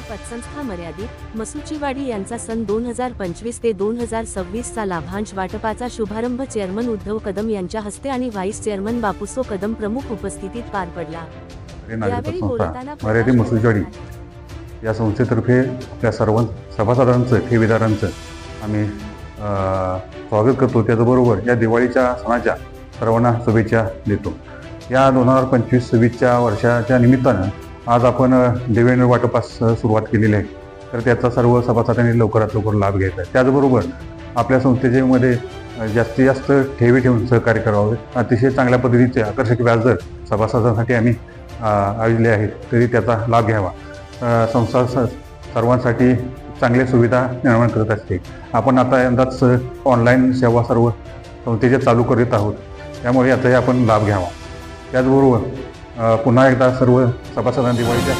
पतसंस्था मर्यादित मसुचीवाडी यांचा सन 2025 ते 2026 चा लाभांश वाटपाचा शुभारंभ चेअरमन उद्धव कदम यांच्या हस्ते आणि व्हाईस चेअरमन बापूसो कदम प्रमुख उपस्थितीत पार पडला। यावेळी बोलताना मर्यादित मसुचीवाडी या संस्थेतर्फे त्या सर्व सभासदांचं ठेवीदारांचं आम्ही स्वागत करतो। त्याचबरोबर या दिवाळीच्या सणाच्या सर्वांना शुभेच्छा देतो। या 2025-26च्या वर्षाच्या निमित्तानं आज आपण डिव्हिडंड वाटपास सुरुवात केलेली आहे, तर त्याचा सर्व सभासदांनी लवकरात लवकर लाभ घ्यायचा आहे। त्याचबरोबर आपल्या संस्थेमध्ये जास्तीत जास्त ठेवी ठेवून सहकार्य करावे। अतिशय चांगल्या पद्धतीचे आकर्षक व्याजदर सभासदांसाठी आम्ही आयोजले आहेत, तरी त्याचा लाभ घ्यावा। संस्था सर्वांसाठी चांगल्या सुविधा निर्माण करत असते। आपण आता यंदाच ऑनलाईन सेवा सर्व संस्थेचे चालू करीत आहोत, त्यामुळे याचाही आपण लाभ घ्यावा। त्याचबरोबर पुन्हा एकदा सर्व सभासदांना दिवाळीच्या